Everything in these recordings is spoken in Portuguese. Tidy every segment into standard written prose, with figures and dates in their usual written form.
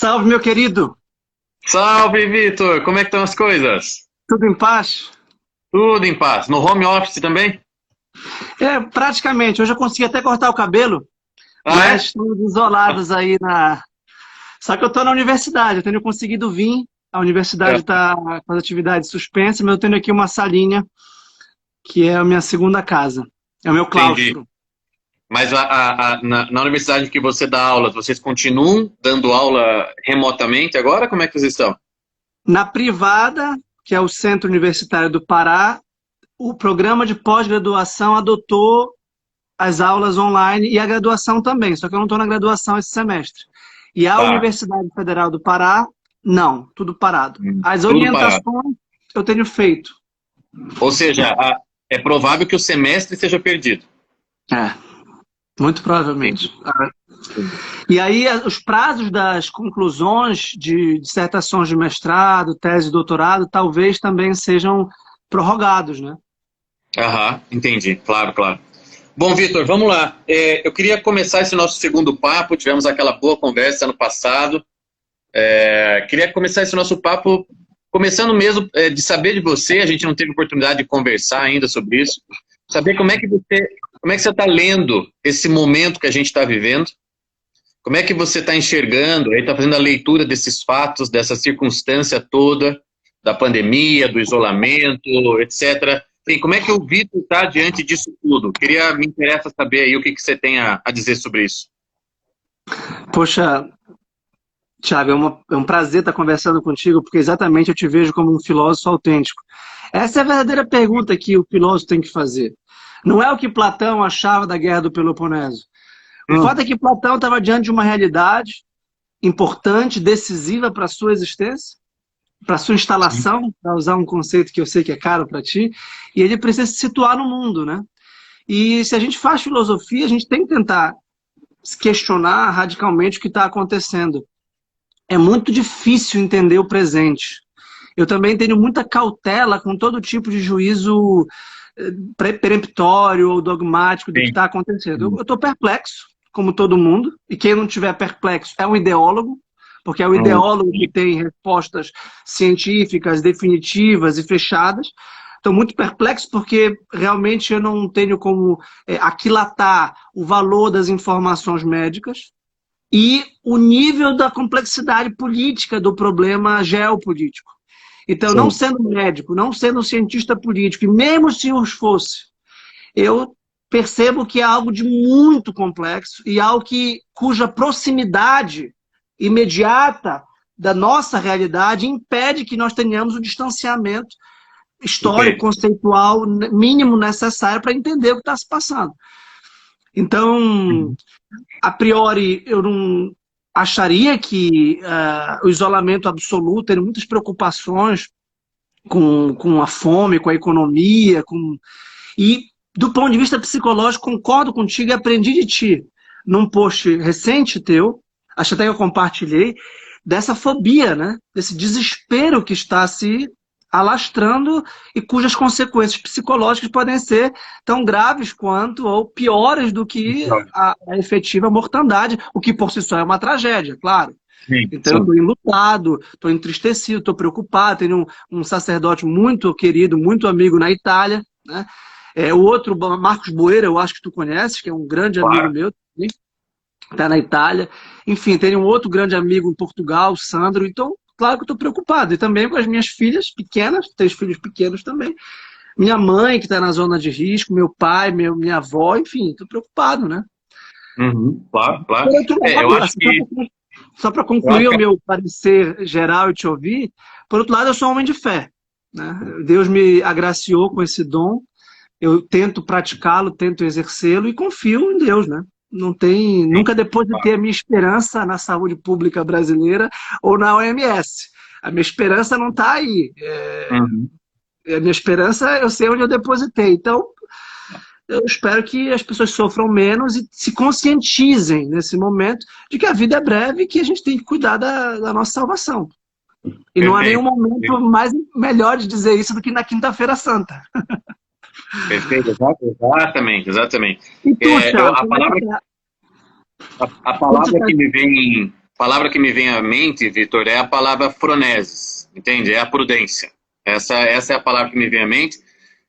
Salve, meu querido! Salve, Vitor! Como é que estão as coisas? Tudo em paz? Tudo em paz. No home office também? Praticamente. Hoje eu consegui até cortar o cabelo, Ah, mas é? estamos isolados aí na. Só que eu estou na universidade, eu tenho conseguido vir. A universidade É, está com as atividades suspensas, mas eu tenho aqui uma salinha, que é a minha segunda casa. É o meu entendi. claustro. Mas na universidade que você dá aulas, vocês continuam dando aula remotamente agora? Como é que vocês estão? Na privada, que é o Centro Universitário do Pará, o programa de pós-graduação adotou as aulas online e a graduação também, só que eu não estou na graduação esse semestre. E a Tá. Universidade Federal do Pará, não, tudo parado. As Tudo parado. orientações eu tenho feito. Ou seja, é provável que o semestre seja perdido. É, muito Entendi. provavelmente. E aí, os prazos das conclusões de dissertações de mestrado, tese de doutorado, talvez também sejam prorrogados, né? Aham, entendi. Claro, claro. Bom, Vitor, vamos lá. Eu queria começar esse nosso segundo papo. Tivemos aquela boa conversa ano passado. Queria começar esse nosso papo começando mesmo de saber de você. A gente não teve oportunidade de conversar ainda sobre isso. Saber como é que você está lendo esse momento que a gente está vivendo. Como é que você está enxergando, aí está fazendo a leitura desses fatos, dessa circunstância toda, da pandemia, do isolamento, etc. E como é que o Vitor está diante disso tudo? Me interessa saber aí o que você tem a dizer sobre isso. Poxa, Thiago, é um prazer estar conversando contigo, porque exatamente eu te vejo como um filósofo autêntico. Essa é a verdadeira pergunta que o filósofo tem que fazer. Não é o que Platão achava da Guerra do Peloponeso. O fato é que Platão estava diante de uma realidade importante, decisiva para a sua existência, para a sua Sim. instalação, para usar um conceito que eu sei que é caro para ti, e ele precisa se situar no mundo, né? E se a gente faz filosofia, a gente tem que tentar se questionar radicalmente o que está acontecendo. É muito difícil entender o presente. Eu também tenho muita cautela com todo tipo de juízo peremptório ou dogmático do que Sim. está acontecendo. Eu estou perplexo, como todo mundo, e quem não tiver perplexo é um ideólogo, porque é o Hum, ideólogo que tem respostas científicas, definitivas e fechadas. Estou muito perplexo porque realmente eu não tenho como aquilatar o valor das informações médicas e o nível da complexidade política do problema geopolítico. Então, não sim. sendo médico, não sendo cientista político, e mesmo se os fosse, eu percebo que é algo de muito complexo e algo cuja proximidade imediata da nossa realidade impede que nós tenhamos o distanciamento histórico, Perfeito. conceitual mínimo necessário para entender o que está se passando. Então, Uhum. a priori, eu não acharia que o isolamento absoluto, tem muitas preocupações com a fome, com a economia, e do ponto de vista psicológico, concordo contigo e aprendi de ti, num post recente teu, acho até que eu compartilhei, dessa fobia, né? Desse desespero que está se alastrando e cujas consequências psicológicas podem ser tão graves quanto ou piores do que a efetiva mortandade, o que por si só é uma tragédia, claro. Sim, Então, eu sim. estou enlutado, estou entristecido, estou preocupado. Tenho um sacerdote muito querido, muito amigo na Itália, né? O outro, Marcos Boeira, eu acho que tu conheces, que é um grande amigo Claro. meu, está na Itália. Enfim, tenho um outro grande amigo em Portugal, o Sandro. Então, claro que eu estou preocupado. E também com as minhas filhas pequenas, três filhos pequenos também. Minha mãe, que está na zona de risco, meu pai, minha avó, enfim, estou preocupado, né? Uhum. Claro, claro. Por outro Eu lado, acho assim, que, só para eu acho concluir o que meu parecer geral e te ouvir, por outro lado, eu sou um homem de fé, né? Deus me agraciou com esse dom, eu tento praticá-lo, tento exercê-lo e confio em Deus, né? Não tem, sim, nunca depositei claro. a minha esperança na saúde pública brasileira ou na OMS. A minha esperança não está aí. Uhum. A minha esperança, eu sei onde eu depositei. Então, eu espero que as pessoas sofram menos e se conscientizem nesse momento de que a vida é breve e que a gente tem que cuidar da nossa salvação. E não há nenhum Perfeito. momento mais melhor de dizer isso do que na Quinta-feira Santa. Perfeito, exatamente, exatamente. E tu, Thiago, A como é que palavra, tá? a Como você palavra tá? que me vem palavra que me vem à mente, Vitor, é a palavra phronesis, entende? É a prudência. Essa é a palavra que me vem à mente.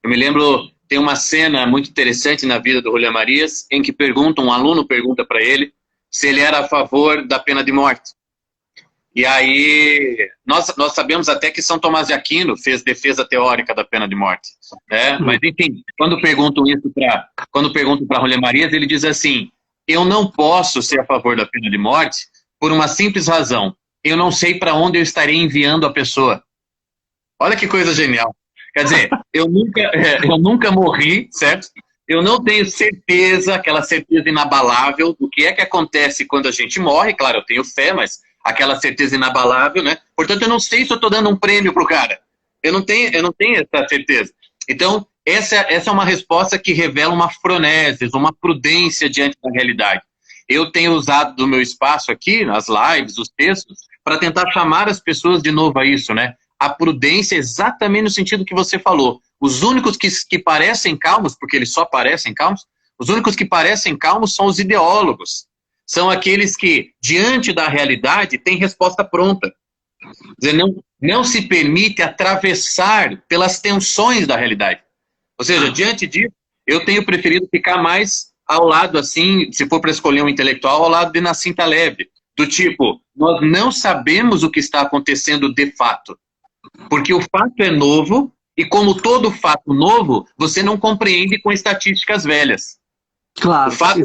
Eu me lembro, tem uma cena muito interessante na vida do Julián Marías, em que um aluno pergunta para ele se ele era a favor da pena de morte. E aí, nós sabemos até que São Tomás de Aquino fez defesa teórica da pena de morte. Né? Mas, enfim, quando perguntam para Julián Marías, ele diz assim: eu não posso ser a favor da pena de morte por uma simples razão. Eu não sei para onde eu estarei enviando a pessoa. Olha que coisa genial. Quer dizer, eu nunca morri, certo? Eu não tenho certeza, aquela certeza inabalável do que é que acontece quando a gente morre. Claro, eu tenho fé, mas aquela certeza inabalável, né? Portanto, eu não sei se eu estou dando um prêmio pro cara. Eu não tenho essa certeza. Então, essa é uma resposta que revela uma phronesis, uma prudência diante da realidade. Eu tenho usado do meu espaço aqui, nas lives, os textos, para tentar chamar as pessoas de novo a isso, né? A prudência exatamente no sentido que você falou. Os únicos que parecem calmos, porque eles só parecem calmos, os únicos que parecem calmos são os ideólogos. São aqueles que, diante da realidade, têm resposta pronta. Quer dizer, não se permite atravessar pelas tensões da realidade. Ou seja, diante disso, eu tenho preferido ficar mais ao lado, assim, se for para escolher um intelectual, ao lado de Nassim Taleb. Do tipo, nós não sabemos o que está acontecendo de fato. Porque o fato é novo, e como todo fato novo, você não compreende com estatísticas velhas. Claro, o fato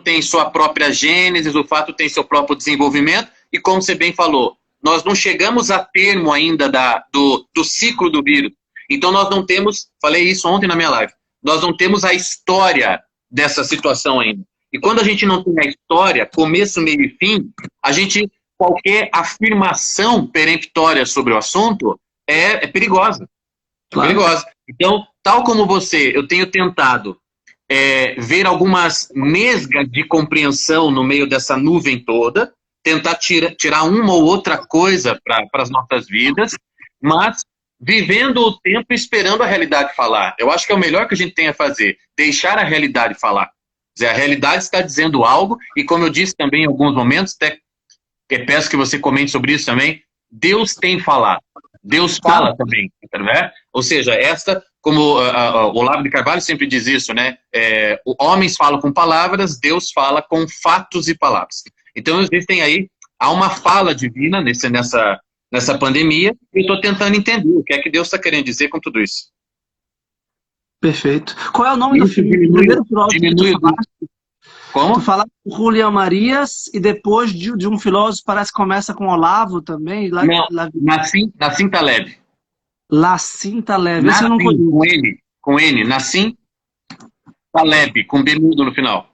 tem sua própria gênese, o fato tem seu próprio desenvolvimento, e como você bem falou, nós não chegamos a termo ainda do ciclo do vírus. Então nós não temos, falei isso ontem na minha live, nós não temos a história dessa situação ainda. E quando a gente não tem a história, começo, meio e fim, qualquer afirmação peremptória sobre o assunto é perigosa. Claro. Perigosa. Então, tal como você, eu tenho tentado ver algumas nesgas de compreensão no meio dessa nuvem toda, tentar tirar uma ou outra coisa para as nossas vidas, mas vivendo o tempo e esperando a realidade falar. Eu acho que é o melhor que a gente tem a fazer, deixar a realidade falar. Quer dizer, a realidade está dizendo algo, e como eu disse também em alguns momentos, até peço que você comente sobre isso também, Deus tem falado. Deus fala também, né? Ou seja, como o Olavo de Carvalho sempre diz isso, né? Homens falam com palavras, Deus fala com fatos e palavras. Então, há uma fala divina nessa pandemia, e eu estou tentando entender o que é que Deus está querendo dizer com tudo isso. Perfeito. Qual é o nome do primeiro filósofo que tu falaste? Como? Tu falaste do Julián Marías e depois de um filósofo, parece que começa com Olavo também. Nassim Taleb. Nassim Taleb. Esse eu não conheço. Com N. Nassim Taleb, com B mudo no final.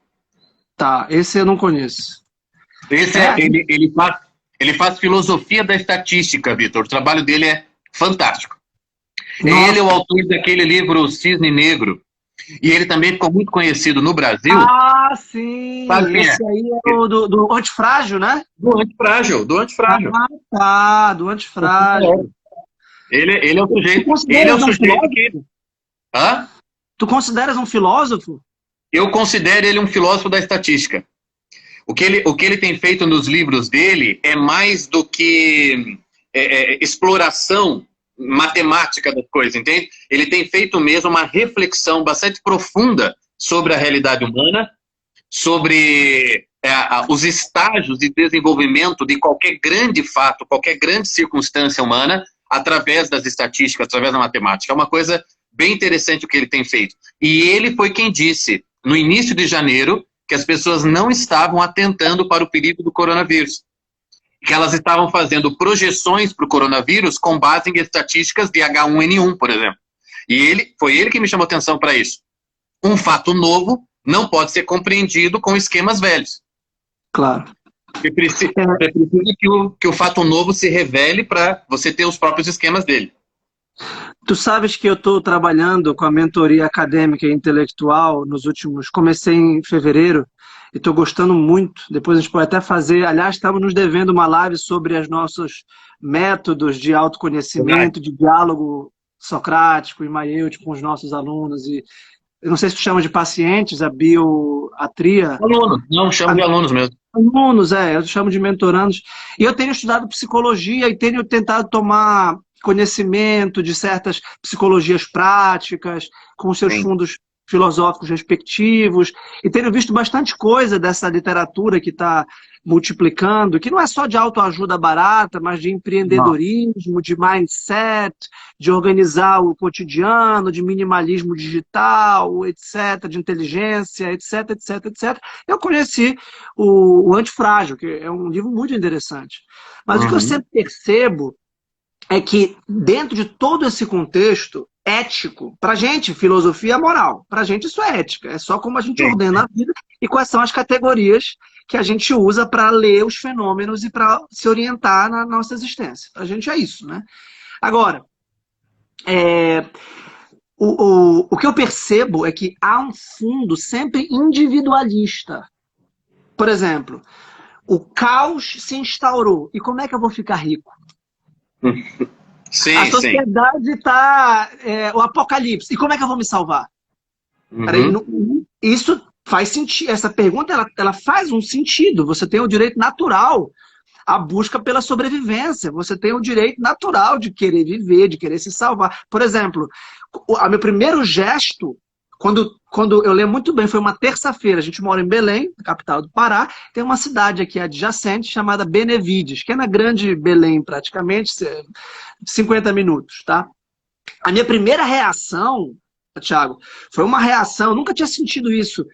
Tá, esse eu não conheço. Ele faz filosofia da estatística, Vitor. O trabalho dele é fantástico. Nossa. Ele é o autor daquele livro Cisne Negro. E ele também ficou muito conhecido no Brasil. Ah, sim! Esse aí é o do antifrágil, né? Do antifrágil. Ah, tá, do antifrágil. Ele é o sujeito. Ele é o sujeito que. Hã? Tu consideras um filósofo? Eu considero ele um filósofo da estatística. O que ele tem feito nos livros dele é mais do que exploração matemática das coisas, entende? Ele tem feito mesmo uma reflexão bastante profunda sobre a realidade humana, sobre os estágios de desenvolvimento de qualquer grande fato, qualquer grande circunstância humana, através das estatísticas, através da matemática. É uma coisa bem interessante o que ele tem feito. E ele foi quem disse, no início de janeiro, que as pessoas não estavam atentando para o perigo do coronavírus. Que elas estavam fazendo projeções para o coronavírus com base em estatísticas de H1N1, por exemplo. E foi ele que me chamou atenção para isso. Um fato novo não pode ser compreendido com esquemas velhos. Claro. Você precisa que o fato novo se revele para você ter os próprios esquemas dele. Tu sabes que eu estou trabalhando com a mentoria acadêmica e intelectual comecei em fevereiro, e estou gostando muito. Depois a gente pode até fazer, aliás, estamos nos devendo uma live sobre os nossos métodos de autoconhecimento, de diálogo socrático e maiêutico com os nossos alunos. E eu não sei se tu chama de pacientes, a bioatria. Alunos, não, chamo de alunos mesmo. Alunos, eu chamo de mentorandos. E eu tenho estudado psicologia e tenho tentado tomar conhecimento de certas psicologias práticas, com seus Sim. fundos filosóficos respectivos, e tenho visto bastante coisa dessa literatura que está multiplicando, que não é só de autoajuda barata, mas de Não. empreendedorismo, de mindset, de organizar o cotidiano, de minimalismo digital, etc., de inteligência, etc., etc., etc. Eu conheci o Antifrágil, que é um livro muito interessante. Mas o que eu Uhum. sempre percebo é que, dentro de todo esse contexto ético, para a gente, filosofia é moral, para a gente isso é ética, é só como a gente Sim. ordena a vida e quais são as categorias que a gente usa para ler os fenômenos e para se orientar na nossa existência. Para a gente é isso, né? Agora, o que eu percebo é que há um fundo sempre individualista. Por exemplo, o caos se instaurou. E como é que eu vou ficar rico? A Sim, sim. sociedade está... o apocalipse. E como é que eu vou me salvar? Peraí, Uhum. isso faz sentido. Essa pergunta ela faz um sentido. Você tem o direito natural à busca pela sobrevivência. Você tem o direito natural de querer viver, de querer se salvar. Por exemplo, o meu primeiro gesto, quando eu lembro muito bem, foi uma terça-feira. A gente mora em Belém, capital do Pará. Tem uma cidade aqui adjacente chamada Benevides, que é na grande Belém, praticamente, 50 minutos, tá? A minha primeira reação, Thiago, foi uma reação, eu nunca tinha sentido isso,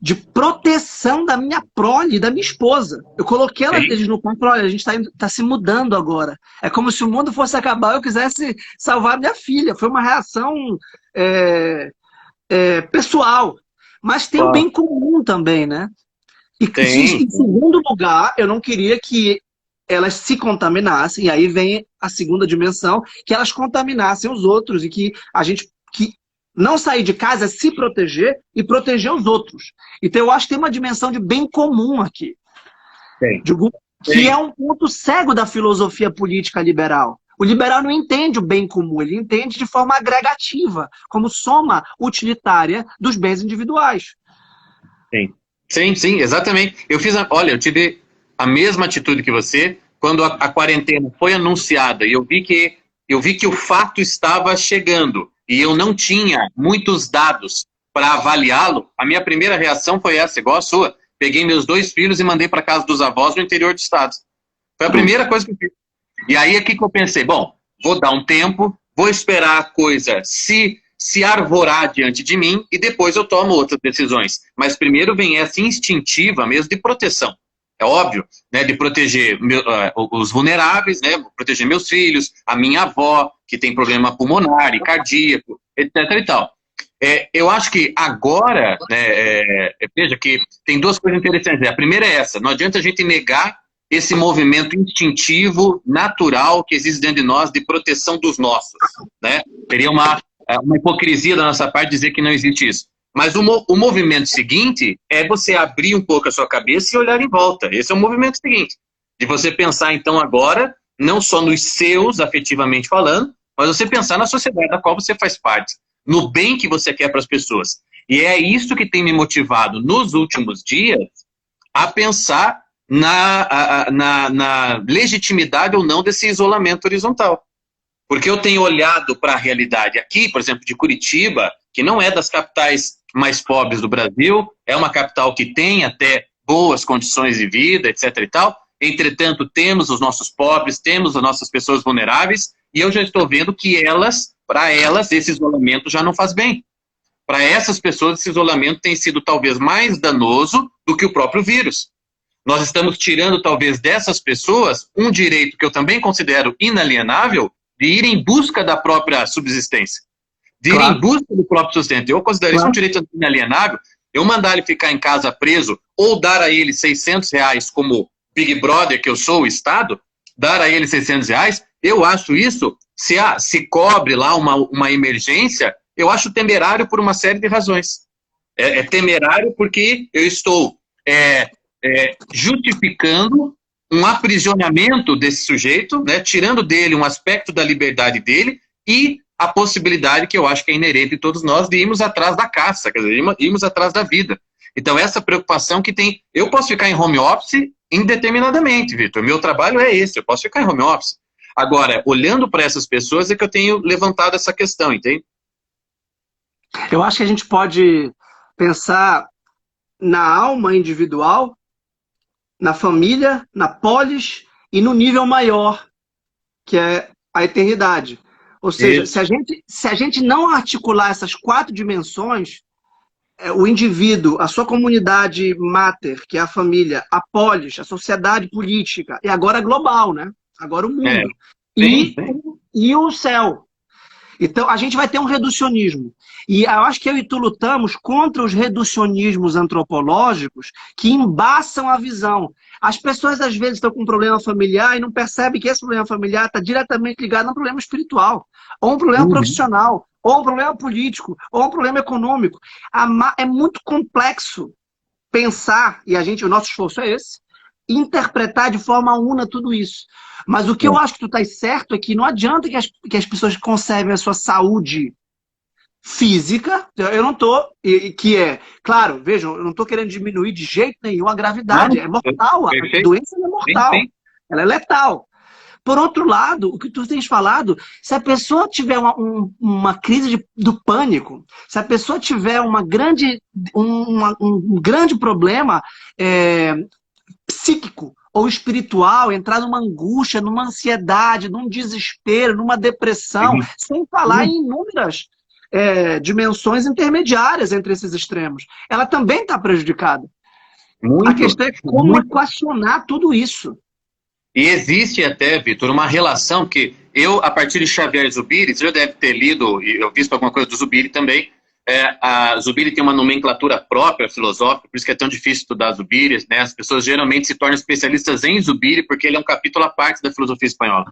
de proteção da minha prole, da minha esposa. Eu coloquei eles no quarto e falei, olha, a gente está se mudando agora. É como se o mundo fosse acabar e eu quisesse salvar minha filha. Foi uma reação pessoal. Mas tem o Claro. bem comum também, né? E, Tem. em segundo lugar, eu não queria que elas se contaminassem, e aí vem a segunda dimensão, que elas contaminassem os outros, e que a gente que não sair de casa é se proteger e proteger os outros. Então eu acho que tem uma dimensão de bem comum aqui, Tem. que é um ponto cego da filosofia política liberal. O liberal não entende o bem comum, ele entende de forma agregativa, como soma utilitária dos bens individuais. Sim, sim, sim, exatamente. Olha, eu tive a mesma atitude que você quando a quarentena foi anunciada e eu vi que o fato estava chegando e eu não tinha muitos dados para avaliá-lo. A minha primeira reação foi essa, igual a sua. Peguei meus 2 filhos e mandei para casa dos avós no interior do estado. Foi a primeira coisa que eu fiz. E aí aqui que eu pensei, bom, vou dar um tempo, vou esperar a coisa se arvorar diante de mim e depois eu tomo outras decisões. Mas primeiro vem essa instintiva mesmo de proteção. É óbvio, né, de proteger os vulneráveis, né, proteger meus filhos, a minha avó, que tem problema pulmonar e cardíaco, etc. e tal. Eu acho que agora, né, veja que tem 2 coisas interessantes. A primeira é essa, não adianta a gente negar esse movimento instintivo, natural, que existe dentro de nós de proteção dos nossos. Né? Seria uma hipocrisia da nossa parte dizer que não existe isso. Mas o movimento seguinte é você abrir um pouco a sua cabeça e olhar em volta. Esse é o movimento seguinte. De você pensar, então, agora, não só nos seus, afetivamente falando, mas você pensar na sociedade da qual você faz parte, no bem que você quer para as pessoas. E é isso que tem me motivado nos últimos dias a pensar na legitimidade ou não desse isolamento horizontal. Porque eu tenho olhado para a realidade aqui, por exemplo, de Curitiba, que não é das capitais mais pobres do Brasil, é uma capital que tem até boas condições de vida, etc. e tal. Entretanto, temos os nossos pobres, temos as nossas pessoas vulneráveis, e eu já estou vendo que para elas, esse isolamento já não faz bem. Para essas pessoas, esse isolamento tem sido talvez mais danoso do que o próprio vírus. Nós estamos tirando, talvez, dessas pessoas um direito que eu também considero inalienável, de ir em busca da própria subsistência, de ir em busca do próprio sustento. Eu considero isso um direito inalienável. Eu mandar ele ficar em casa preso ou dar a ele R$600 como Big Brother, que eu sou, o Estado, dar a ele R$600, eu acho isso, se cobre lá uma emergência, eu acho temerário por uma série de razões. É temerário porque eu estou justificando um aprisionamento desse sujeito, né, tirando dele um aspecto da liberdade dele e a possibilidade que eu acho que é inerente em todos nós de irmos atrás da caça, quer dizer, irmos atrás da vida. Então, essa preocupação que tem... Eu posso ficar em home office indeterminadamente, Vitor. Meu trabalho é esse, eu posso ficar em home office. Agora, olhando para essas pessoas é que eu tenho levantado essa questão, entende? Eu acho que a gente pode pensar na alma individual, na família, na polis e no nível maior, que é a eternidade. Ou seja, se a gente não articular essas 4 dimensões, o indivíduo, a sua comunidade mater, que é a família, a polis, a sociedade política, e agora global, né? Agora o mundo. E o céu. Então, a gente vai ter um reducionismo. E eu acho que eu e tu lutamos contra os reducionismos antropológicos que embaçam a visão. As pessoas, às vezes, estão com um problema familiar e não percebem que esse problema familiar está diretamente ligado a um problema espiritual, ou um problema profissional, ou um problema político, ou um problema econômico. É muito complexo pensar, e o nosso esforço é esse, interpretar de forma una tudo isso. Mas o que eu acho que tu tá certo é que não adianta que as pessoas conservem a sua saúde física, eu não tô, claro, vejam, eu não tô querendo diminuir de jeito nenhum a gravidade, é mortal, a doença é mortal, ela é letal. Por outro lado, o que tu tens falado, se a pessoa tiver uma crise do pânico, se a pessoa tiver um grande problema psíquico ou espiritual, entrar numa angústia, numa ansiedade, num desespero, numa depressão, sem falar em inúmeras dimensões intermediárias entre esses extremos. Ela também está prejudicada. A questão é como equacionar tudo isso. E existe até, Vitor, uma relação que eu, a partir de Xavier Zubiri, você já deve ter lido, e eu visto alguma coisa do Zubiri também, a Zubiri tem uma nomenclatura própria filosófica, por isso que é tão difícil estudar Zubiri, né? As pessoas geralmente se tornam especialistas em Zubiri, porque ele é um capítulo à parte da filosofia espanhola.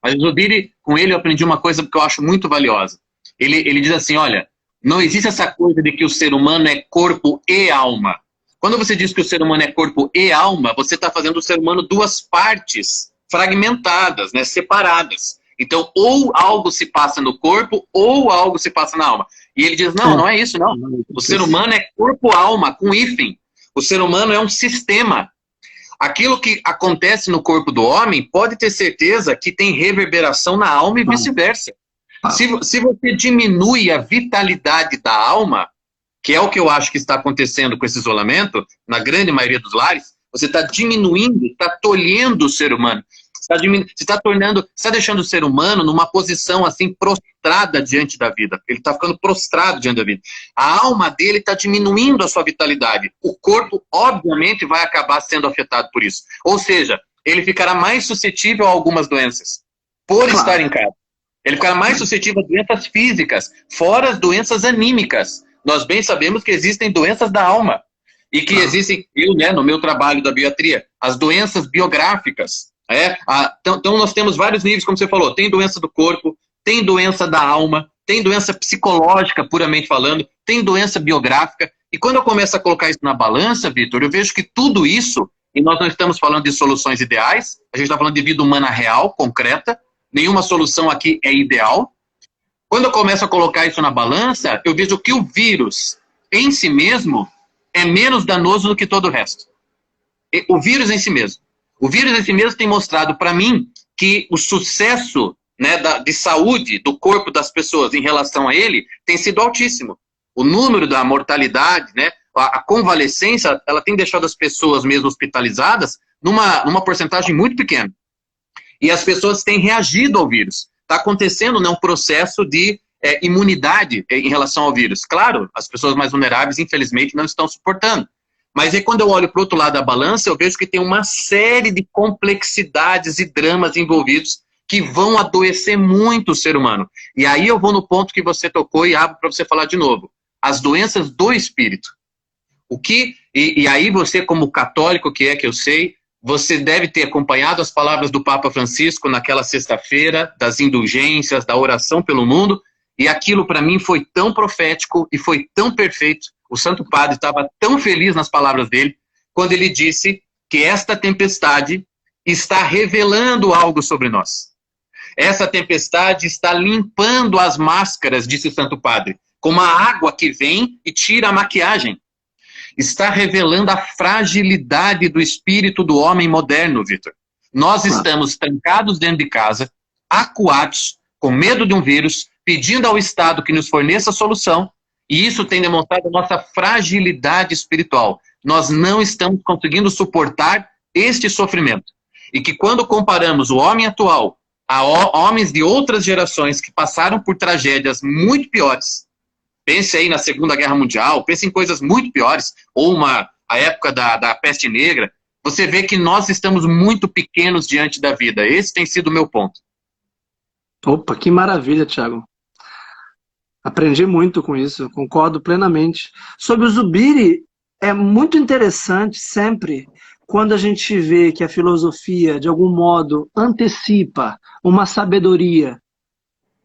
Mas Zubiri, com ele eu aprendi uma coisa que eu acho muito valiosa. Ele diz assim, olha, não existe essa coisa de que o ser humano é corpo e alma. Quando você diz que o ser humano é corpo e alma, você está fazendo do ser humano 2 partes fragmentadas, né, separadas. Então, ou algo se passa no corpo, ou algo se passa na alma. E ele diz, não é isso, não. O ser humano é corpo-alma, com hífen. O ser humano é um sistema. Aquilo que acontece no corpo do homem, pode ter certeza que tem reverberação na alma e vice-versa. Se você diminui a vitalidade da alma, que é o que eu acho que está acontecendo com esse isolamento, na grande maioria dos lares, você está diminuindo, está tolhendo o ser humano. Você está deixando o ser humano numa posição assim prostrada diante da vida. Ele está ficando prostrado diante da vida. A alma dele está diminuindo a sua vitalidade. O corpo, obviamente, vai acabar sendo afetado por isso. Ou seja, ele ficará mais suscetível a algumas doenças, por estar em casa. Ele ficará mais suscetível a doenças físicas, fora as doenças anímicas. Nós bem sabemos que existem doenças da alma. E que existem, no meu trabalho da biatria, as doenças biográficas. Então nós temos vários níveis, como você falou. Tem doença do corpo, tem doença da alma, tem doença psicológica, puramente falando, tem doença biográfica. E quando eu começo a colocar isso na balança, Vitor, eu vejo que tudo isso, e nós não estamos falando de soluções ideais, a gente está falando de vida humana real, concreta, nenhuma solução aqui é ideal. Quando eu começo a colocar isso na balança, eu vejo que o vírus em si mesmo é menos danoso do que todo o resto. O vírus em si mesmo. O vírus em si mesmo tem mostrado para mim que o sucesso, né, de saúde do corpo das pessoas em relação a ele tem sido altíssimo. O número da mortalidade, né, a convalescência, ela tem deixado as pessoas mesmo hospitalizadas numa porcentagem muito pequena. E as pessoas têm reagido ao vírus. Está acontecendo, né, um processo de imunidade em relação ao vírus. Claro, as pessoas mais vulneráveis, infelizmente, não estão suportando. Mas aí quando eu olho para o outro lado da balança, eu vejo que tem uma série de complexidades e dramas envolvidos que vão adoecer muito o ser humano. E aí eu vou no ponto que você tocou e abro para você falar de novo. As doenças do espírito. E aí você, como católico que eu sei, você deve ter acompanhado as palavras do Papa Francisco naquela sexta-feira, das indulgências, da oração pelo mundo, e aquilo para mim foi tão profético e foi tão perfeito. O Santo Padre estava tão feliz nas palavras dele, quando ele disse que esta tempestade está revelando algo sobre nós. Essa tempestade está limpando as máscaras, disse o Santo Padre, como a água que vem e tira a maquiagem. Está revelando a fragilidade do espírito do homem moderno, Vitor. Nós estamos trancados dentro de casa, acuados, com medo de um vírus, pedindo ao Estado que nos forneça a solução, e isso tem demonstrado a nossa fragilidade espiritual. Nós não estamos conseguindo suportar este sofrimento. E que quando comparamos o homem atual a homens de outras gerações que passaram por tragédias muito piores, pense aí na Segunda Guerra Mundial, pense em coisas muito piores, ou a época da peste negra, você vê que nós estamos muito pequenos diante da vida. Esse tem sido o meu ponto. Opa, que maravilha, Thiago. Aprendi muito com isso, concordo plenamente. Sobre o Zubiri, é muito interessante sempre quando a gente vê que a filosofia, de algum modo, antecipa uma sabedoria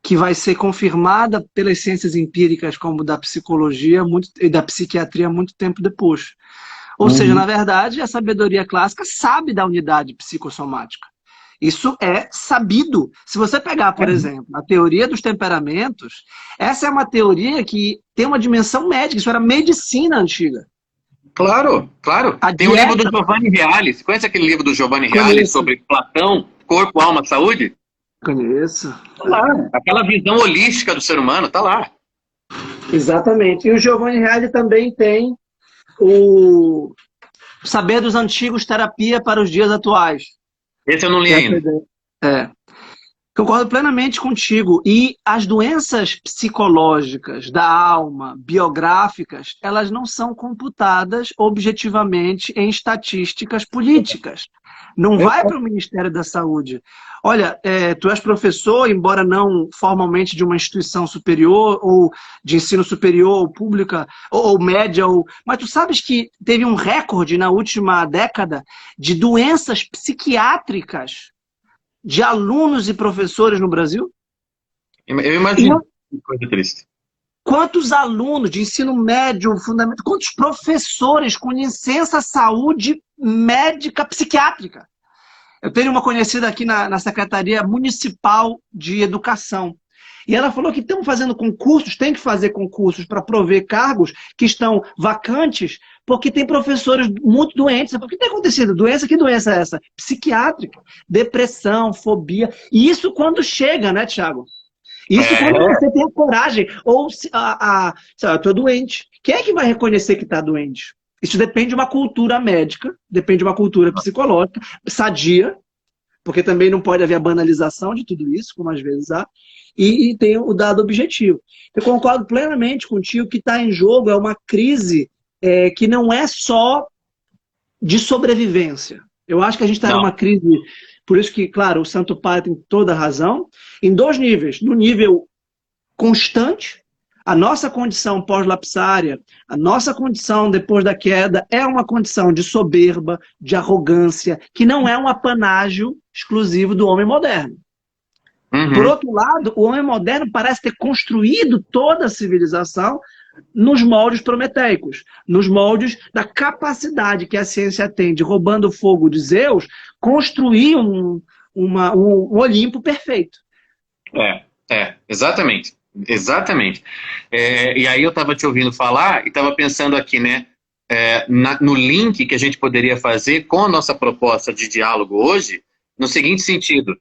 que vai ser confirmada pelas ciências empíricas, como da psicologia e da psiquiatria, muito tempo depois. Ou seja, na verdade, a sabedoria clássica sabe da unidade psicossomática. Isso é sabido. Se você pegar, por exemplo, a teoria dos temperamentos, essa é uma teoria que tem uma dimensão médica, isso era medicina antiga. Claro, claro. Tem o livro do Giovanni Reale. Você conhece aquele livro do Giovanni Reale sobre Platão, corpo, alma, saúde? Conheço. Tá lá. Aquela visão holística do ser humano, tá lá. Exatamente. E o Giovanni Reale também tem o Saber dos Antigos, Terapia para os Dias Atuais. Esse eu não li ainda. Concordo plenamente contigo. E as doenças psicológicas da alma, biográficas, elas não são computadas objetivamente em estatísticas políticas. Não vai para o Ministério da Saúde. Olha, tu és professor, embora não formalmente de uma instituição superior, ou de ensino superior, ou pública, ou média, mas tu sabes que teve um recorde na última década de doenças psiquiátricas de alunos e professores no Brasil? Eu imagino. Que coisa triste. Quantos alunos de ensino médio, fundamental, quantos professores com licença saúde médica psiquiátrica? Eu tenho uma conhecida aqui na Secretaria Municipal de Educação. E ela falou que estão fazendo concursos, tem que fazer concursos para prover cargos que estão vacantes, porque tem professores muito doentes. O que tem acontecido? Doença? Que doença é essa? Psiquiátrica, depressão, fobia. E isso quando chega, né, Thiago? Isso quando você tem a coragem. Ou eu estou doente. Quem é que vai reconhecer que está doente? Isso depende de uma cultura médica, depende de uma cultura psicológica, sadia, porque também não pode haver a banalização de tudo isso, como às vezes há, e tem o dado objetivo. Eu concordo plenamente contigo que está em jogo é uma crise que não é só de sobrevivência. Eu acho que a gente está numa crise, por isso que, claro, o Santo Padre tem toda a razão, em dois níveis. No nível constante, a nossa condição pós-lapsária, a nossa condição depois da queda é uma condição de soberba, de arrogância, que não é um apanágio exclusivo do homem moderno. Por outro lado, o homem moderno parece ter construído toda a civilização nos moldes prometeicos, nos moldes da capacidade que a ciência tem de, roubando o fogo de Zeus, construir um Olimpo perfeito. Exatamente. Exatamente. E aí eu estava te ouvindo falar e estava pensando aqui, né, no link que a gente poderia fazer com a nossa proposta de diálogo hoje, no seguinte sentido: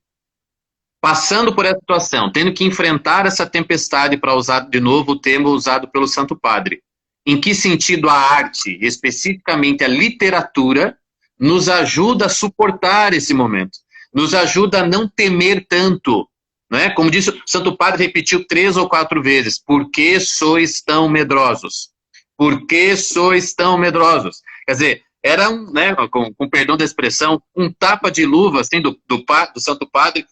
passando por essa situação, tendo que enfrentar essa tempestade, para usar de novo o termo usado pelo Santo Padre, em que sentido a arte, especificamente a literatura, nos ajuda a suportar esse momento, nos ajuda a não temer tanto, né? Como disse o Santo Padre, repetiu 3 ou 4 vezes: por que sois tão medrosos? Por que sois tão medrosos? Quer dizer, era né, com perdão da expressão, um tapa de luva assim, do Santo Padre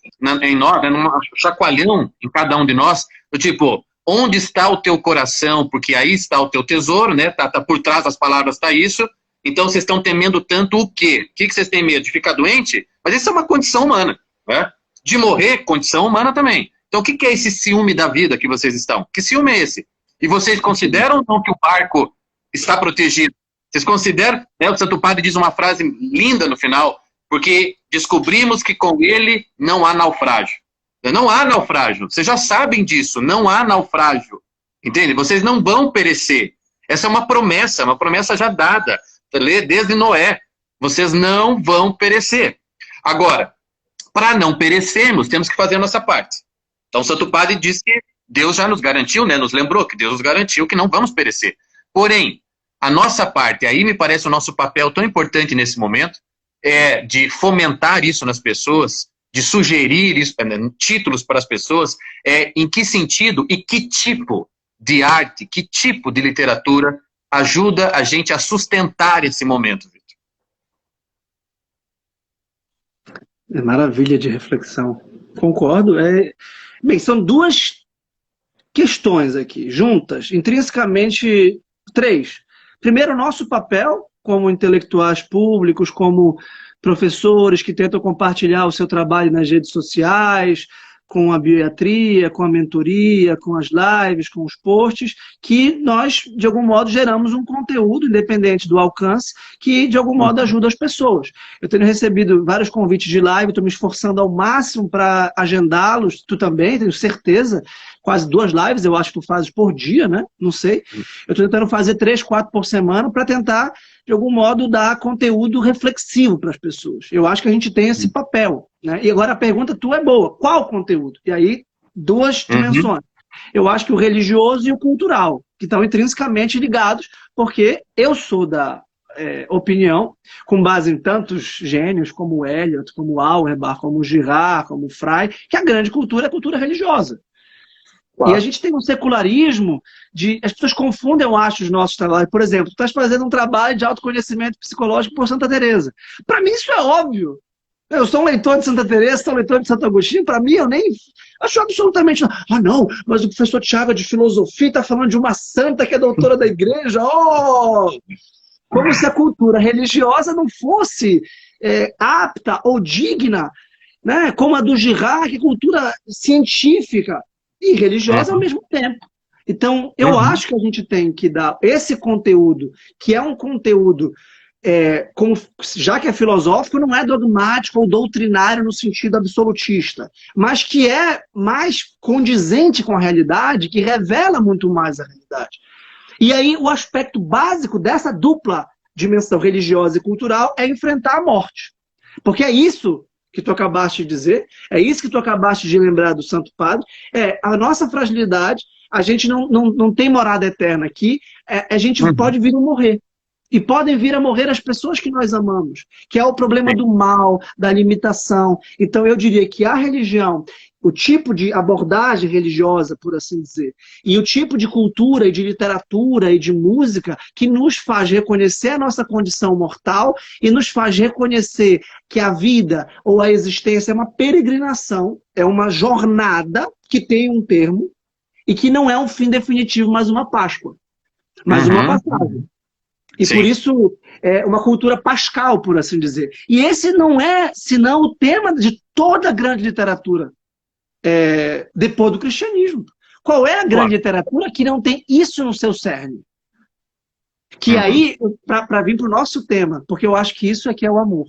em nós, né, um chacoalhão em cada um de nós, do tipo, onde está o teu coração? Porque aí está o teu tesouro, né? Tá por trás das palavras está isso. Então vocês estão temendo tanto o quê? O que vocês têm medo? De ficar doente? Mas isso é uma condição humana, né? De morrer, condição humana também. Então o que é esse ciúme da vida que vocês estão? Que ciúme é esse? E vocês consideram ou não que o barco está protegido? Vocês consideram? Né, o Santo Padre diz uma frase linda no final: porque descobrimos que com ele não há naufrágio. Não há naufrágio. Vocês já sabem disso. Não há naufrágio. Entende? Vocês não vão perecer. Essa é uma promessa já dada. Lê desde Noé. Vocês não vão perecer. Agora, para não perecermos, temos que fazer a nossa parte. Então, o Santo Padre diz que Deus já nos garantiu, né? Nos lembrou que Deus nos garantiu que não vamos perecer. Porém, a nossa parte, aí me parece o nosso papel tão importante nesse momento, é de fomentar isso nas pessoas, de sugerir isso, títulos para as pessoas, em que sentido e que tipo de arte, que tipo de literatura ajuda a gente a sustentar esse momento, Vitor. É maravilha de reflexão. Concordo. Bem, são duas questões aqui, juntas, intrinsecamente três. Primeiro, o nosso papel como intelectuais públicos, como professores que tentam compartilhar o seu trabalho nas redes sociais, com a bioiatria, com a mentoria, com as lives, com os posts, que nós, de algum modo, geramos um conteúdo, independente do alcance, que, de algum modo, ajuda as pessoas. Eu tenho recebido vários convites de live, estou me esforçando ao máximo para agendá-los, tu também, tenho certeza, quase 2 lives, eu acho que tu fazes por dia, né? Não sei. Eu estou tentando fazer 3, 4 por semana para tentar, de algum modo, dar conteúdo reflexivo para as pessoas. Eu acho que a gente tem esse papel, né? E agora a pergunta tua é boa. Qual conteúdo? E aí, 2 dimensões. Eu acho que o religioso e o cultural, que estão intrinsecamente ligados, porque eu sou da opinião, com base em tantos gênios como o Eliot, como o Auerbach, como o Girard, como o Frey, que a grande cultura é a cultura religiosa. Claro. E a gente tem um secularismo as pessoas confundem, eu acho, os nossos trabalhos. Por exemplo, tu estás fazendo um trabalho de autoconhecimento psicológico por Santa Teresa. Para mim isso é óbvio. Eu sou um leitor de Santa Teresa, sou um leitor de Santo Agostinho, para mim eu nem acho absolutamente... Ah, não, mas o professor Tiago de filosofia está falando de uma santa que é doutora da igreja. Oh! Como se a cultura religiosa não fosse apta ou digna, né? Como a do Girard, que é cultura científica e religiosa ao mesmo tempo. Então, eu acho que a gente tem que dar esse conteúdo, que é um conteúdo, já que é filosófico, não é dogmático ou doutrinário no sentido absolutista, mas que é mais condizente com a realidade, que revela muito mais a realidade. E aí, o aspecto básico dessa dupla dimensão religiosa e cultural é enfrentar a morte. Porque é isso que tu acabaste de dizer, é isso que tu acabaste de lembrar do Santo Padre, a nossa fragilidade, a gente não tem morada eterna aqui, a gente pode vir a morrer. E podem vir a morrer as pessoas que nós amamos, que é o problema do mal, da limitação. Então eu diria que a religião, o tipo de abordagem religiosa, por assim dizer, e o tipo de cultura e de literatura e de música que nos faz reconhecer a nossa condição mortal e nos faz reconhecer que a vida ou a existência é uma peregrinação, é uma jornada que tem um termo e que não é um fim definitivo, mas uma Páscoa, mas uma passagem. E por isso é uma cultura pascal, por assim dizer. E esse não é, senão, o tema de toda a grande literatura depois do cristianismo. Qual é a grande literatura que não tem isso no seu cerne? Que aí, para vir para o nosso tema, porque eu acho que isso é que é o amor.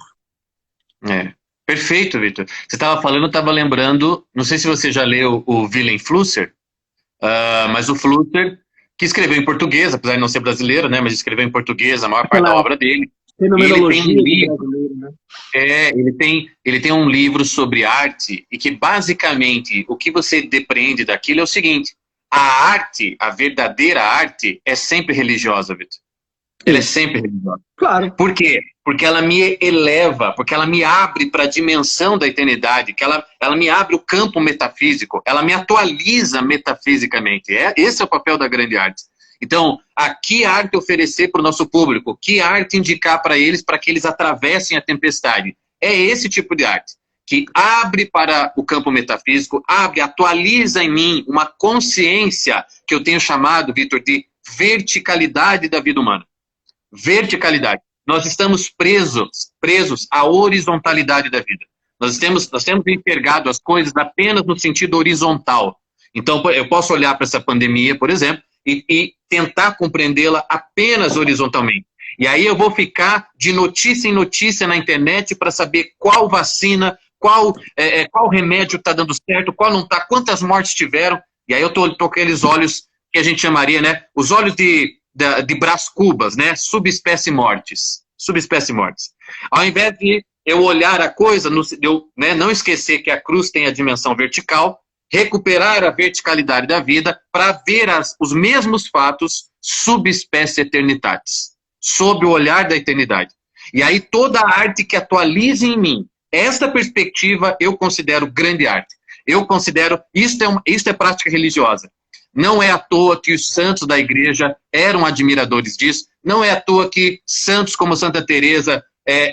Perfeito, Vitor. Você estava falando, eu estava lembrando, não sei se você já leu o Willem Flusser, mas o Flusser, que escreveu em português, apesar de não ser brasileiro, né, mas escreveu em português a maior parte da obra dele. Fenomenologia ele tem um livro, brasileiro, né? ele tem um livro sobre arte e que basicamente o que você depreende daquilo é o seguinte: a arte, a verdadeira arte, é sempre religiosa, Vitor. Ela é sempre religiosa. Claro. Por quê? Porque ela me eleva, porque ela me abre para a dimensão da eternidade, que ela me abre o campo metafísico, ela me atualiza metafisicamente. Esse é o papel da grande arte. Então, a que arte oferecer para o nosso público? Que arte indicar para eles para que eles atravessem a tempestade? É esse tipo de arte, que abre para o campo metafísico, atualiza em mim uma consciência que eu tenho chamado, Vitor, de verticalidade da vida humana. Verticalidade. Nós estamos presos à horizontalidade da vida. Nós temos enxergado as coisas apenas no sentido horizontal. Então, eu posso olhar para essa pandemia, por exemplo, e tentar compreendê-la apenas horizontalmente. E aí eu vou ficar de notícia em notícia na internet para saber qual vacina, qual remédio está dando certo, qual não está, quantas mortes tiveram. E aí eu tô com aqueles olhos que a gente chamaria, né? Os olhos de Brás Cubas, né? Subespécie mortis. Subespécie mortis. Ao invés de eu olhar a coisa, né, não esquecer que a cruz tem a dimensão vertical, recuperar a verticalidade da vida para ver os mesmos fatos subespécie eternitatis, sob o olhar da eternidade. E aí toda a arte que atualize em mim, esta perspectiva eu considero grande arte. Eu considero, isto é prática religiosa. Não é à toa que os santos da igreja eram admiradores disso, não é à toa que santos como Santa Teresa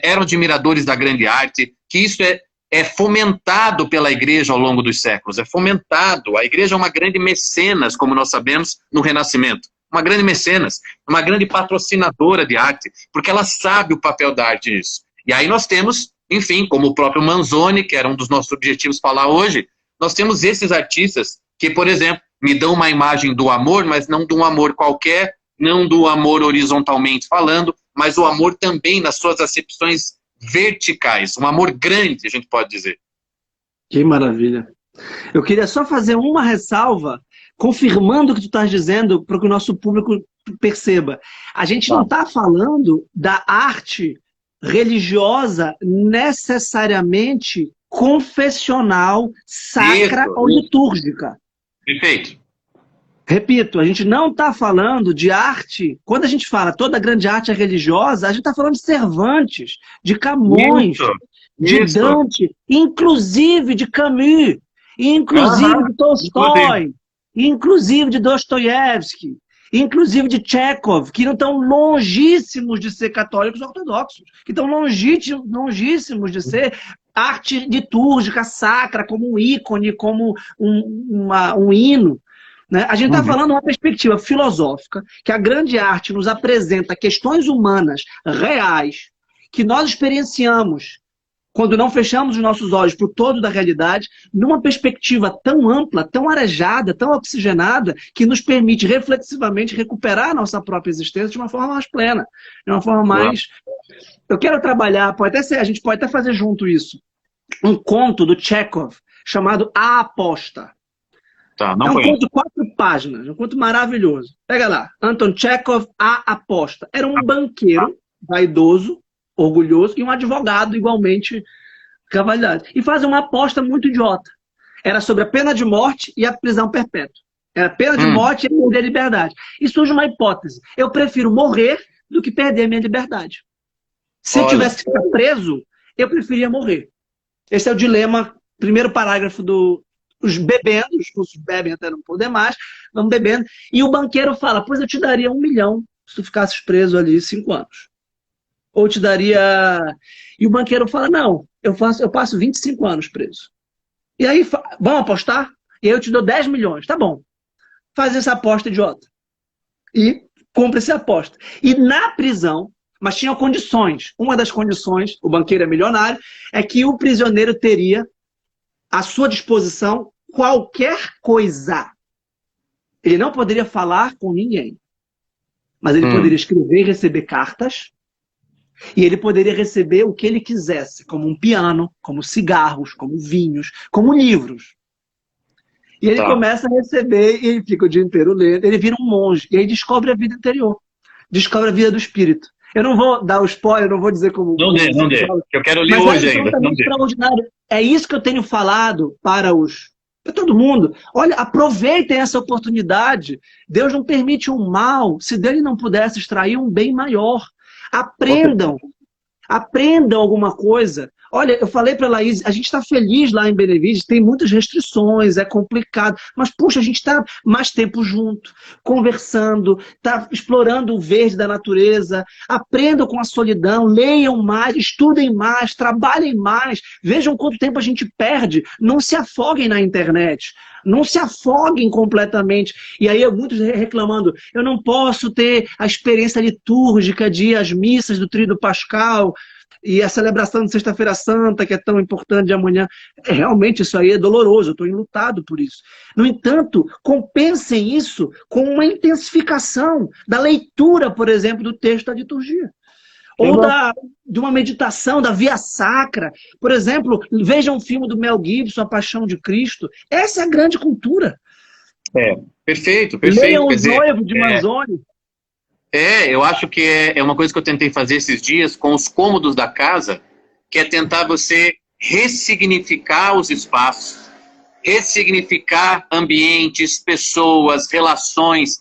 eram admiradores da grande arte, que isso é fomentado pela igreja ao longo dos séculos, é fomentado. A igreja é uma grande mecenas, como nós sabemos, no Renascimento. Uma grande mecenas, uma grande patrocinadora de arte, porque ela sabe o papel da arte nisso. E aí nós temos, enfim, como o próprio Manzoni, que era um dos nossos objetivos falar hoje, nós temos esses artistas que, por exemplo, me dão uma imagem do amor, mas não de um amor qualquer, não do amor horizontalmente falando, mas o amor também nas suas acepções verticais, um amor grande, a gente pode dizer. Que maravilha. Eu queria só fazer uma ressalva, confirmando o que tu estás dizendo, para que o nosso público perceba. A gente não está falando da arte religiosa necessariamente confessional, sacra ou litúrgica. Perfeito. Repito, a gente não está falando de arte. Quando a gente fala toda grande arte é religiosa, a gente está falando de Cervantes, de Camões, de Dante, inclusive de Camus, inclusive de Tolstói, inclusive de Dostoiévski, inclusive de Chekhov, que não estão longíssimos de ser católicos ortodoxos, que estão longíssimos de ser arte litúrgica, sacra, como um ícone, como um hino. Né? A gente está falando de uma perspectiva filosófica, que a grande arte nos apresenta questões humanas reais, que nós experienciamos quando não fechamos os nossos olhos para o todo da realidade, numa perspectiva tão ampla, tão arejada, tão oxigenada, que nos permite reflexivamente recuperar a nossa própria existência de uma forma mais plena, de uma forma mais... Eu quero trabalhar, a gente pode até fazer junto isso, um conto do Chekhov, chamado A Aposta. Tá, não é um conto de 4 páginas, um conto maravilhoso. Pega lá, Anton Chekhov, A Aposta. Era um banqueiro vaidoso, orgulhoso, e um advogado igualmente cavalhado. E fazem uma aposta muito idiota. Era sobre a pena de morte e a prisão perpétua. Era a pena de morte e perder a liberdade. E surge uma hipótese. Eu prefiro morrer do que perder a minha liberdade. Se eu tivesse que ficar preso, eu preferia morrer. Esse é o dilema, primeiro parágrafo os bebendo, os russos bebem até não poder mais, vamos bebendo. E o banqueiro fala, pois eu te daria 1 milhão se tu ficasses preso ali 5 anos. Ou te daria... E o banqueiro fala, não, eu passo 25 anos preso. E aí, vamos apostar? E aí eu te dou 10 milhões. Tá bom. Faz essa aposta idiota. E compra essa aposta. E na prisão, mas tinham condições. Uma das condições, o banqueiro é milionário, é que o prisioneiro teria à sua disposição qualquer coisa. Ele não poderia falar com ninguém. Mas ele poderia escrever e receber cartas. E ele poderia receber o que ele quisesse, como um piano, como cigarros, como vinhos, como livros. E ele começa a receber, e ele fica o dia inteiro lendo, ele vira um monge, e aí descobre a vida interior, descobre a vida do espírito. Eu não vou dar o spoiler, não vou dizer como... Não dê, eu quero ler hoje ainda. Mas é extraordinário. É isso que eu tenho falado para todo mundo. Olha, aproveitem essa oportunidade. Deus não permite um mal se dele não pudesse extrair um bem maior. Aprendam alguma coisa. Olha, eu falei para a Laís, a gente está feliz lá em Benevides, tem muitas restrições, é complicado, mas puxa, a gente está mais tempo junto, conversando, está explorando o verde da natureza, aprendam com a solidão, leiam mais, estudem mais, trabalhem mais, vejam quanto tempo a gente perde, não se afoguem na internet. Não se afoguem completamente. E aí muitos reclamando, eu não posso ter a experiência litúrgica de ir às missas do Tríduo Pascal e a celebração de Sexta-feira Santa, que é tão importante de amanhã. Realmente isso aí é doloroso, eu estou enlutado por isso. No entanto, compensem isso com uma intensificação da leitura, por exemplo, do texto da liturgia. ou de uma meditação, da via sacra. Por exemplo, veja um filme do Mel Gibson, A Paixão de Cristo. Essa é a grande cultura. Perfeito, Leiam perfeito. Quer Os dizer, Noivos de Manzoni. eu acho que é uma coisa que eu tentei fazer esses dias com os cômodos da casa, que é tentar você ressignificar os espaços, ressignificar ambientes, pessoas, relações.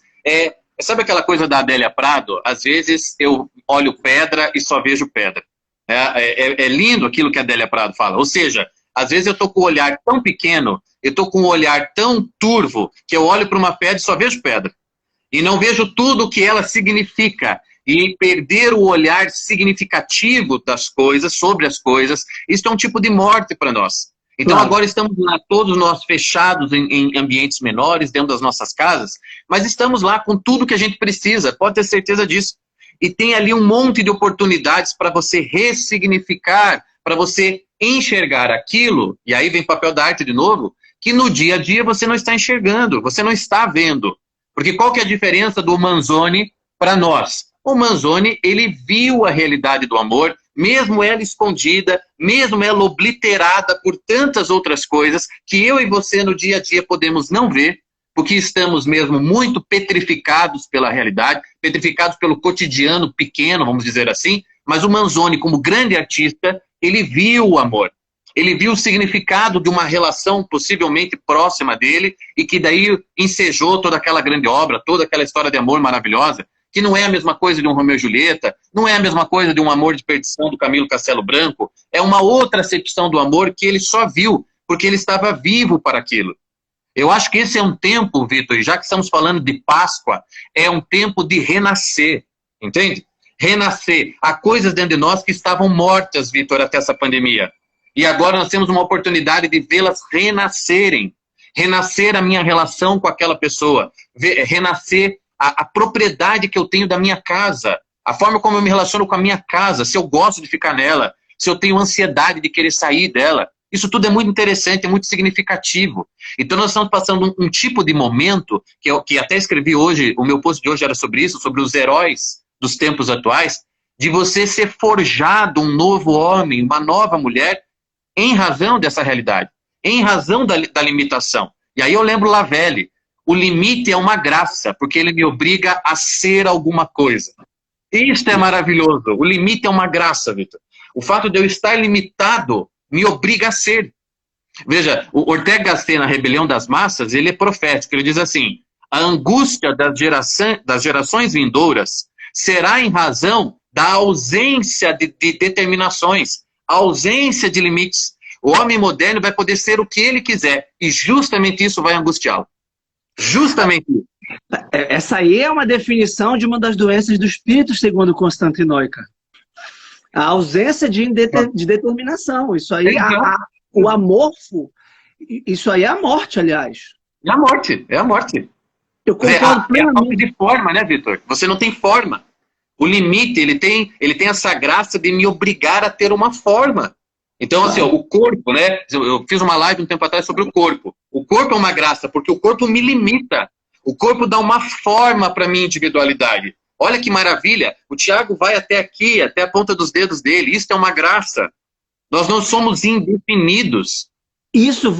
Sabe aquela coisa da Adélia Prado? Às vezes eu olho pedra e só vejo pedra. É lindo aquilo que a Adélia Prado fala. Ou seja, às vezes eu estou com o olhar tão pequeno, eu estou com um olhar tão turvo, que eu olho para uma pedra e só vejo pedra. E não vejo tudo o que ela significa. E perder o olhar significativo das coisas, sobre as coisas, isso é um tipo de morte para nós. Então agora estamos lá, todos nós fechados em ambientes menores, dentro das nossas casas, mas estamos lá com tudo que a gente precisa, pode ter certeza disso. E tem ali um monte de oportunidades para você ressignificar, para você enxergar aquilo, e aí vem o papel da arte de novo, que no dia a dia você não está enxergando, você não está vendo. Porque qual que é a diferença do Manzoni para nós? O Manzoni, ele viu a realidade do amor, mesmo ela escondida, mesmo ela obliterada por tantas outras coisas, que eu e você no dia a dia podemos não ver, porque estamos mesmo muito petrificados pela realidade, petrificados pelo cotidiano pequeno, vamos dizer assim, mas o Manzoni, como grande artista, ele viu o amor. Ele viu o significado de uma relação possivelmente próxima dele e que daí ensejou toda aquela grande obra, toda aquela história de amor maravilhosa, que não é a mesma coisa de um Romeu e Julieta, não é a mesma coisa de um Amor de Perdição do Camilo Castelo Branco, é uma outra acepção do amor que ele só viu porque ele estava vivo para aquilo. Eu acho que esse é um tempo, Vitor, e já que estamos falando de Páscoa, é um tempo de renascer, entende? Renascer. Há coisas dentro de nós que estavam mortas, Vitor, até essa pandemia. E agora nós temos uma oportunidade de vê-las renascerem. Renascer a minha relação com aquela pessoa. Renascer a propriedade que eu tenho da minha casa. A forma como eu me relaciono com a minha casa. Se eu gosto de ficar nela. Se eu tenho ansiedade de querer sair dela. Isso tudo é muito interessante, é muito significativo. Então nós estamos passando um tipo de momento, que até escrevi hoje, o meu post de hoje era sobre isso, sobre os heróis dos tempos atuais, de você ser forjado um novo homem, uma nova mulher, em razão dessa realidade, em razão da limitação. E aí eu lembro Lavelle, o limite é uma graça, porque ele me obriga a ser alguma coisa. Isso é maravilhoso, o limite é uma graça, Vitor. O fato de eu estar limitado me obriga a ser. Veja, o Ortega Gasset, na Rebelião das Massas, ele é profético, ele diz assim, a angústia das gerações vindouras será em razão da ausência de determinações, a ausência de limites. O homem moderno vai poder ser o que ele quiser. E justamente isso vai angustiá-lo. Justamente isso. Essa aí é uma definição de uma das doenças do espírito, segundo Constantinoica. A ausência de determinação. Isso aí, o amorfo, isso aí é a morte, aliás. É a morte, é a morte. Eu concordo plenamente. É a falta de forma, né, Vitor? Você não tem forma. O limite, ele tem essa graça de me obrigar a ter uma forma. Então, assim, ó, o corpo, né? Eu fiz uma live um tempo atrás sobre o corpo. O corpo é uma graça, porque o corpo me limita. O corpo dá uma forma para a minha individualidade. Olha que maravilha. O Tiago vai até aqui, até a ponta dos dedos dele. Isso é uma graça. Nós não somos indefinidos. Isso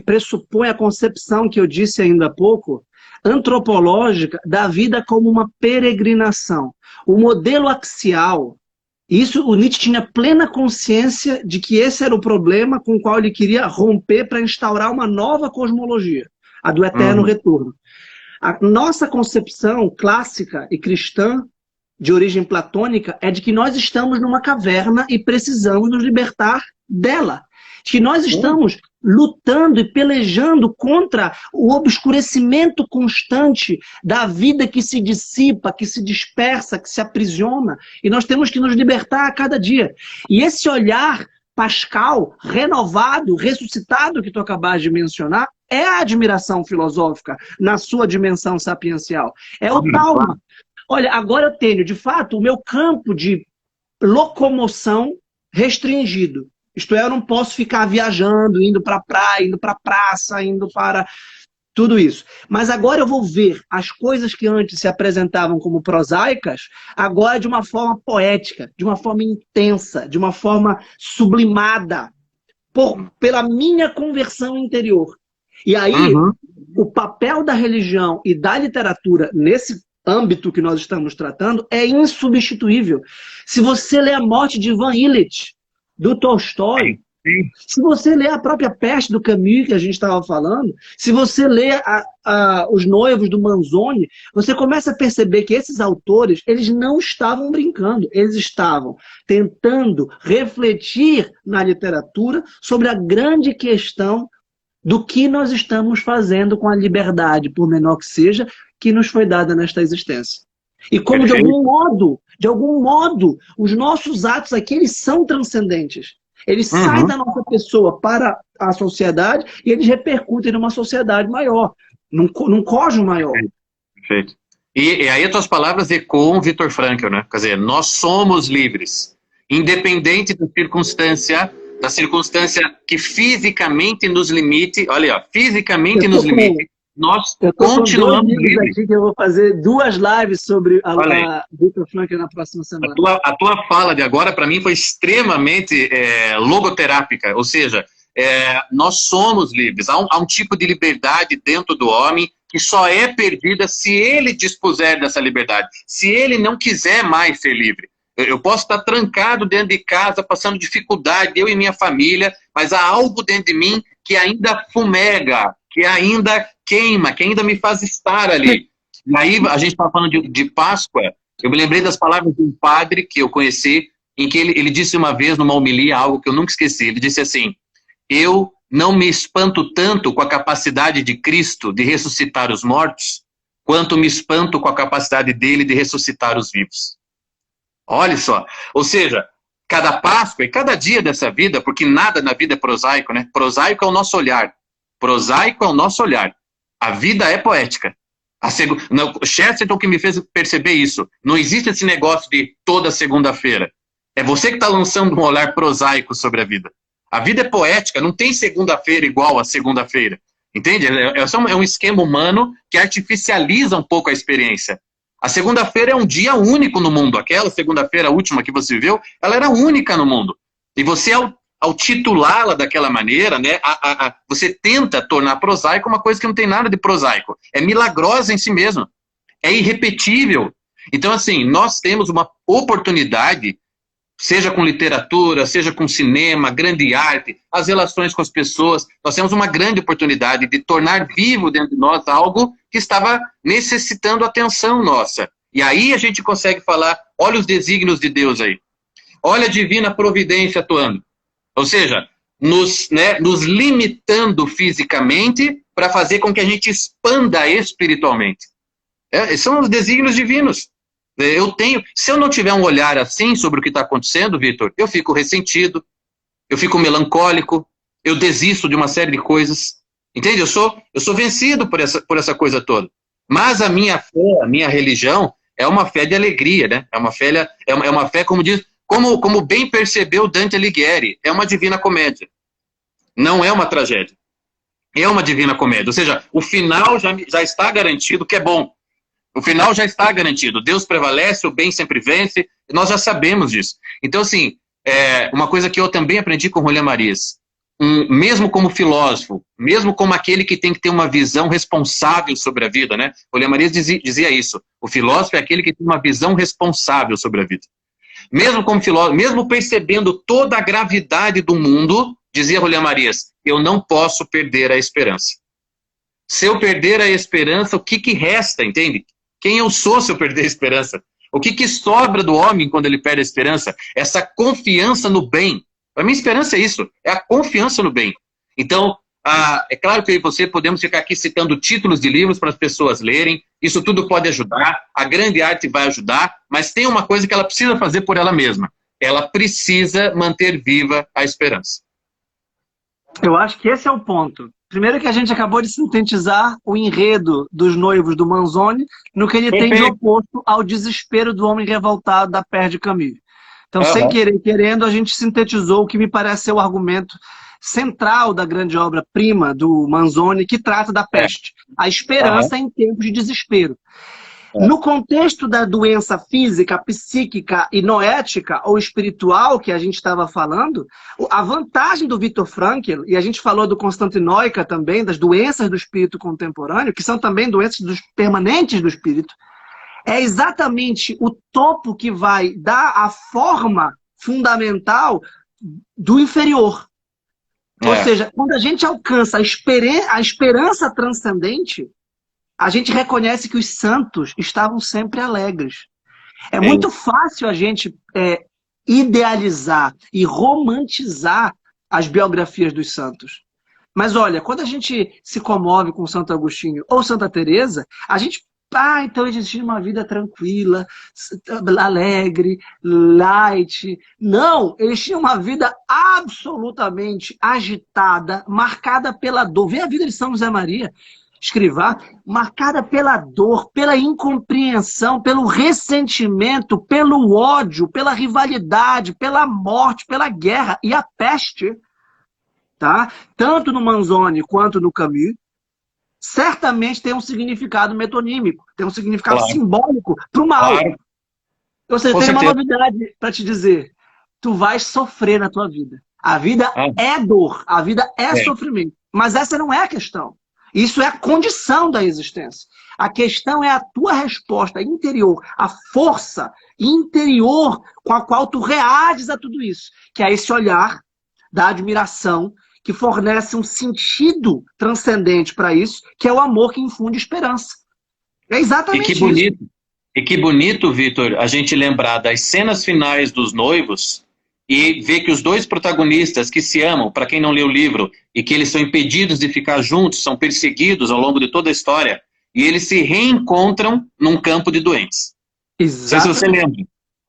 pressupõe a concepção que eu disse ainda há pouco, antropológica, da vida como uma peregrinação. O modelo axial, isso o Nietzsche tinha plena consciência de que esse era o problema com o qual ele queria romper para instaurar uma nova cosmologia, a do eterno retorno. A nossa concepção clássica e cristã, de origem platônica, é de que nós estamos numa caverna e precisamos nos libertar dela. Que nós estamos lutando e pelejando contra o obscurecimento constante da vida que se dissipa, que se dispersa, que se aprisiona. E nós temos que nos libertar a cada dia. E esse olhar pascal, renovado, ressuscitado, que tu acabaste de mencionar, é a admiração filosófica na sua dimensão sapiencial. É o Talma. Olha, agora eu tenho, de fato, o meu campo de locomoção restringido. Isto é, eu não posso ficar viajando, indo para a praia, indo para a praça, indo para... Tudo isso. Mas agora eu vou ver as coisas que antes se apresentavam como prosaicas, agora de uma forma poética, de uma forma intensa, de uma forma sublimada, pela minha conversão interior. E aí, o papel da religião e da literatura nesse âmbito que nós estamos tratando é insubstituível. Se você lê A Morte de Ivan Illich, do Tolstói, se você lê a própria Peste do Camus, que a gente estava falando, se você lê Os Noivos do Manzoni, você começa a perceber que esses autores, eles não estavam brincando, eles estavam tentando refletir na literatura sobre a grande questão do que nós estamos fazendo com a liberdade, por menor que seja, que nos foi dada nesta existência. E como, de algum modo, os nossos atos aqui, eles são transcendentes. Eles saem da nossa pessoa para a sociedade e eles repercutem numa sociedade maior, num cosmos maior. Perfeito. E aí as tuas palavras ecoam Viktor Frankl, né? Quer dizer, nós somos livres, independente da circunstância que fisicamente nos limite, olha, ó, fisicamente nos limite, nós continuamos livres. Aqui que eu vou fazer 2 lives sobre a Viktor Frankl na próxima semana. A tua fala de agora, para mim, foi extremamente logoterápica, ou seja, nós somos livres. Há um tipo de liberdade dentro do homem que só é perdida se ele dispuser dessa liberdade, se ele não quiser mais ser livre. Eu posso estar trancado dentro de casa, passando dificuldade, eu e minha família, mas há algo dentro de mim que ainda fumega, que ainda queima, que ainda me faz estar ali. E aí, a gente estava falando de Páscoa, eu me lembrei das palavras de um padre que eu conheci, em que ele disse uma vez, numa homilia, algo que eu nunca esqueci. Ele disse assim: eu não me espanto tanto com a capacidade de Cristo de ressuscitar os mortos, quanto me espanto com a capacidade dele de ressuscitar os vivos. Olha só, ou seja, cada Páscoa e cada dia dessa vida, porque nada na vida é prosaico, né? Prosaico é o nosso olhar. Prosaico é o nosso olhar. A vida é poética. O Chesterton que me fez perceber isso. Não existe esse negócio de toda segunda-feira. É você que está lançando um olhar prosaico sobre a vida. A vida é poética, não tem segunda-feira igual a segunda-feira. Entende? É um esquema humano que artificializa um pouco a experiência. A segunda-feira é um dia único no mundo. Aquela segunda-feira última que você viveu, ela era única no mundo. E você, ao titulá-la daquela maneira, né, você tenta tornar prosaico uma coisa que não tem nada de prosaico. É milagrosa em si mesma. É irrepetível. Então, assim, nós temos uma oportunidade, seja com literatura, seja com cinema, grande arte, as relações com as pessoas, nós temos uma grande oportunidade de tornar vivo dentro de nós algo que estava necessitando atenção nossa. E aí a gente consegue falar, olha os desígnios de Deus aí. Olha a divina providência atuando. Ou seja, nos limitando fisicamente para fazer com que a gente expanda espiritualmente. São os desígnios divinos. Se eu não tiver um olhar assim sobre o que está acontecendo, Vitor, eu fico ressentido, eu fico melancólico, eu desisto de uma série de coisas. Entende? Eu sou vencido por essa coisa toda. Mas a minha fé, a minha religião, é uma fé de alegria, né? É uma fé, como diz, como bem percebeu Dante Alighieri, é uma divina comédia. Não é uma tragédia. É uma divina comédia. Ou seja, o final já está garantido, que é bom. O final já está garantido. Deus prevalece, o bem sempre vence. Nós já sabemos disso. Então, assim, uma coisa que eu também aprendi com Rolê Marias, mesmo como filósofo, mesmo como aquele que tem que ter uma visão responsável sobre a vida, né? Rolê Marias dizia isso. O filósofo é aquele que tem uma visão responsável sobre a vida. Mesmo como filósofo, mesmo percebendo toda a gravidade do mundo, dizia Rolê Marias, eu não posso perder a esperança. Se eu perder a esperança, o que resta, entende? Quem eu sou se eu perder a esperança? O que sobra do homem quando ele perde a esperança? Essa confiança no bem. Para mim, esperança é isso, é a confiança no bem. Então, é claro que eu e você podemos ficar aqui citando títulos de livros para as pessoas lerem, isso tudo pode ajudar, a grande arte vai ajudar, mas tem uma coisa que ela precisa fazer por ela mesma. Ela precisa manter viva a esperança. Eu acho que esse é o ponto. Primeiro que a gente acabou de sintetizar o enredo dos Noivos do Manzoni no que ele tem de oposto ao desespero do homem revoltado da Perte de Camus. Então, sem querer, querendo, a gente sintetizou o que me parece ser o argumento central da grande obra-prima do Manzoni, que trata da peste. A esperança em tempos de desespero. No contexto da doença física, psíquica e noética ou espiritual que a gente estava falando, a vantagem do Viktor Frankl, e a gente falou do Constantinoica também, das doenças do espírito contemporâneo, que são também doenças permanentes do espírito, é exatamente o topo que vai dar a forma fundamental do inferior. Ou seja, quando a gente alcança a esperança transcendente, a gente reconhece que os santos estavam sempre alegres. É muito fácil a gente idealizar e romantizar as biografias dos santos. Mas olha, quando a gente se comove com Santo Agostinho ou Santa Teresa, a gente então eles tinham uma vida tranquila, alegre, light. Não, eles tinham uma vida absolutamente agitada, marcada pela dor. Vê a vida de São José Maria Escrivá, marcada pela dor, pela incompreensão, pelo ressentimento, pelo ódio, pela rivalidade, pela morte, pela guerra e a peste, tá? Tanto no Manzoni quanto no Camus, certamente tem um significado metonímico, tem um significado simbólico para o mal. Ou seja, tem uma novidade para te dizer. Tu vais sofrer na tua vida. A vida é dor, a vida é sofrimento. Mas essa não é a questão. Isso é a condição da existência. A questão é a tua resposta interior, a força interior com a qual tu reages a tudo isso. Que é esse olhar da admiração que fornece um sentido transcendente para isso, que é o amor que infunde esperança. É exatamente isso. E que bonito, Vitor, a gente lembrar das cenas finais dos Noivos e ver que os dois protagonistas que se amam, para quem não leu o livro, e que eles são impedidos de ficar juntos, são perseguidos ao longo de toda a história, e eles se reencontram num campo de doentes. Exatamente. Não sei se você lembra.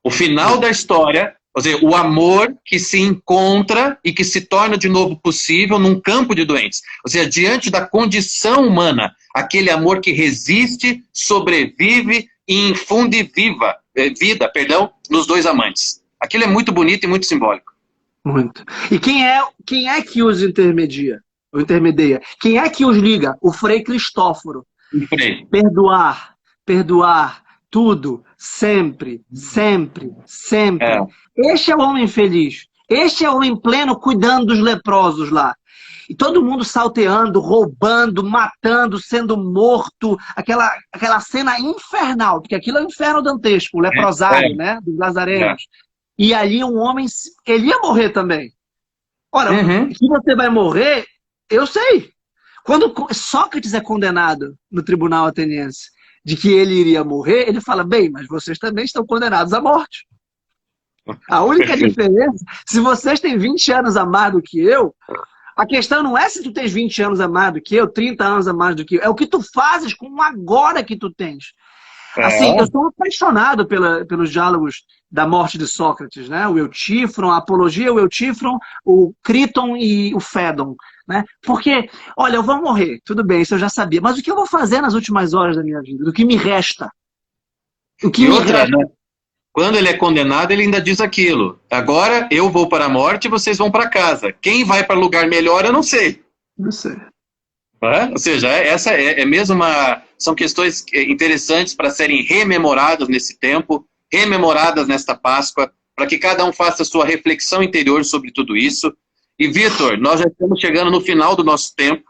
O final da história, ou seja, o amor que se encontra e que se torna de novo possível num campo de doentes. Ou seja, diante da condição humana, aquele amor que resiste, sobrevive e infunde vida, nos dois amantes. Aquilo é muito bonito e muito simbólico. Muito. E quem é que os intermedia? Ou intermedia? Quem é que os liga? O Frei Cristóforo. O Frei. Perdoar, tudo, sempre, sempre, sempre. Este é o homem feliz. Este é o homem pleno cuidando dos leprosos lá. E todo mundo salteando, roubando, matando, sendo morto. Aquela cena infernal, porque aquilo é o inferno dantesco, o leprosário, né? Dos Lazarenos. E ali um homem, ele ia morrer também. Ora, que você vai morrer, eu sei. Quando Sócrates é condenado no tribunal ateniense de que ele iria morrer, ele fala, bem, mas vocês também estão condenados à morte. A única diferença, se vocês têm 20 anos a mais do que eu, a questão não é se tu tens 20 anos a mais do que eu, 30 anos a mais do que eu, é o que tu fazes com o agora que tu tens. Assim, eu sou apaixonado pelos diálogos da morte de Sócrates, né? O Eutífron, a Apologia, o Eutífron, o Críton e o Fédon, né? Porque, olha, eu vou morrer, tudo bem, isso eu já sabia, mas o que eu vou fazer nas últimas horas da minha vida? Do que me resta? O que me resta? Né? Quando ele é condenado, ele ainda diz aquilo. Agora eu vou para a morte e vocês vão para casa. Quem vai para lugar melhor, eu não sei. Não sei. Ou seja, essa é mesmo são questões interessantes para serem rememoradas nesse tempo, rememoradas nesta Páscoa, para que cada um faça a sua reflexão interior sobre tudo isso. E, Vitor, nós já estamos chegando no final do nosso tempo.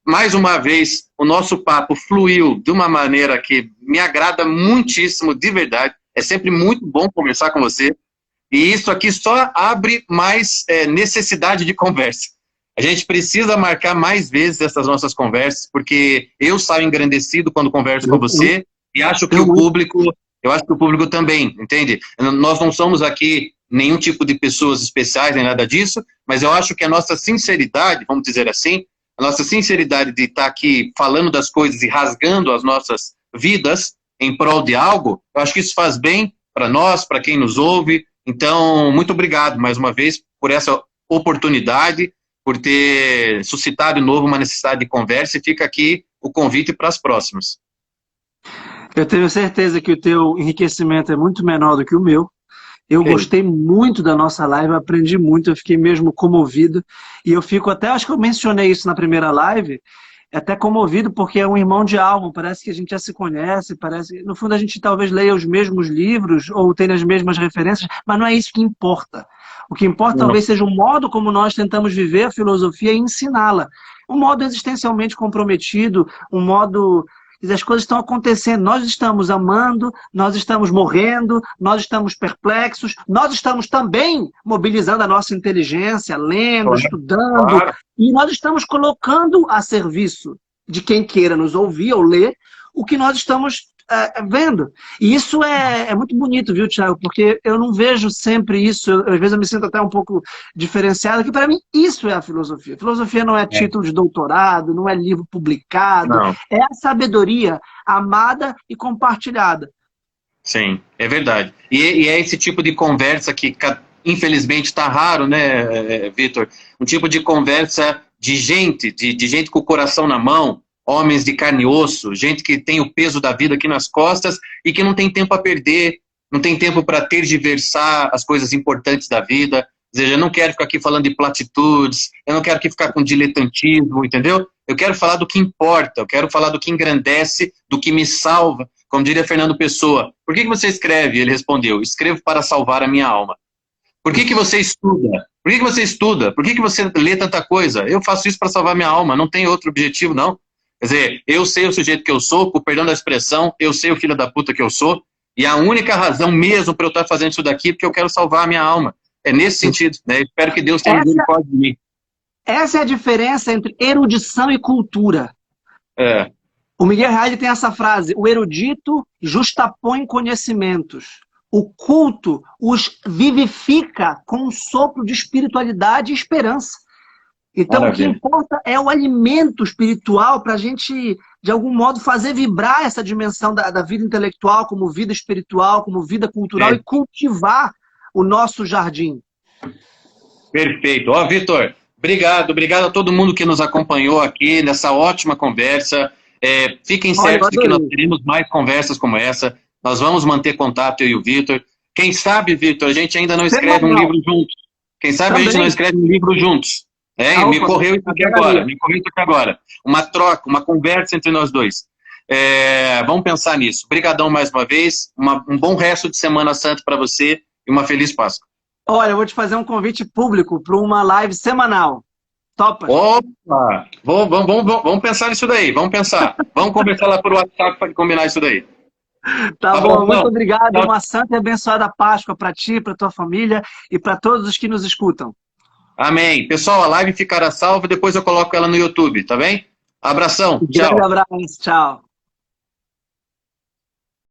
Mais uma vez, o nosso papo fluiu de uma maneira que me agrada muitíssimo, de verdade. É sempre muito bom conversar com você. E isso aqui só abre mais necessidade de conversa. A gente precisa marcar mais vezes essas nossas conversas, porque eu saio engrandecido quando converso com você e acho que o público também, entende? Nós não somos aqui nenhum tipo de pessoas especiais, nem nada disso, mas eu acho que a nossa sinceridade, vamos dizer assim, a nossa sinceridade de estar aqui falando das coisas e rasgando as nossas vidas em prol de algo, eu acho que isso faz bem para nós, para quem nos ouve. Então, muito obrigado mais uma vez por essa oportunidade, por ter suscitado de novo uma necessidade de conversa, e fica aqui o convite para as próximas. Eu tenho certeza que o teu enriquecimento é muito menor do que o meu, Eu gostei muito da nossa live, eu aprendi muito, eu fiquei mesmo comovido. E eu fico até, acho que eu mencionei isso na primeira live, até comovido porque é um irmão de alma, parece que a gente já se conhece, parece, no fundo a gente talvez leia os mesmos livros ou tenha as mesmas referências, mas não é isso que importa. O que importa talvez seja o modo como nós tentamos viver a filosofia e ensiná-la. Um modo existencialmente comprometido, um modo... As coisas estão acontecendo, nós estamos amando, nós estamos morrendo, nós estamos perplexos, nós estamos também mobilizando a nossa inteligência, lendo, estudando, e nós estamos colocando a serviço de quem queira nos ouvir ou ler o que nós estamos vendo. E isso é muito bonito, viu, Thiago? Porque eu não vejo sempre isso, às vezes eu me sinto até um pouco diferenciado, que para mim isso é a filosofia. A filosofia não é título de doutorado, não é livro publicado, não. É a sabedoria amada e compartilhada. Sim, é verdade. E é esse tipo de conversa que, infelizmente, está raro, né, Vitor? Um tipo de conversa de gente, de gente com o coração na mão, homens de carne e osso, gente que tem o peso da vida aqui nas costas e que não tem tempo a perder, não tem tempo para tergiversar as coisas importantes da vida. Ou seja, eu não quero ficar aqui falando de platitudes, eu não quero aqui ficar com diletantismo, entendeu? Eu quero falar do que importa, eu quero falar do que engrandece, do que me salva. Como diria Fernando Pessoa, por que você escreve? Ele respondeu, escrevo para salvar a minha alma. Por que você estuda? Por que você estuda? Por que você lê tanta coisa? Eu faço isso para salvar minha alma, não tem outro objetivo, não. Quer dizer, eu sei o sujeito que eu sou, com perdão da expressão, eu sei o filho da puta que eu sou, e a única razão mesmo para eu estar fazendo isso daqui é porque eu quero salvar a minha alma. É nesse sentido, né? Espero que Deus tenha misericórdia de mim. Essa é a diferença entre erudição e cultura. O Miguel Reale tem essa frase, o erudito justapõe conhecimentos. O culto os vivifica com um sopro de espiritualidade e esperança. Então, o que importa é o alimento espiritual para a gente, de algum modo, fazer vibrar essa dimensão da vida intelectual como vida espiritual, como vida cultural e cultivar o nosso jardim. Perfeito. Ó, Vitor, obrigado a todo mundo que nos acompanhou aqui nessa ótima conversa. Fiquem certos de que nós teremos mais conversas como essa. Nós vamos manter contato, eu e o Vitor. Quem sabe, Vitor, a gente ainda não escreve um livro juntos. Quem sabe a gente não escreve um livro juntos. Me correu isso aqui agora. Uma troca, uma conversa entre nós dois. Vamos pensar nisso. Obrigadão mais uma vez. Um bom resto de Semana Santa para você e uma feliz Páscoa. Olha, eu vou te fazer um convite público para uma live semanal. Topa? Opa! Vamos pensar nisso daí. Vamos pensar. Vamos conversar lá por WhatsApp para combinar isso daí. Tá bom, muito obrigado. Uma santa e abençoada Páscoa para ti, para tua família e para todos os que nos escutam. Amém. Pessoal, a live ficará salva, depois eu coloco ela no YouTube, tá bem? Abração. Grande abraço, tchau.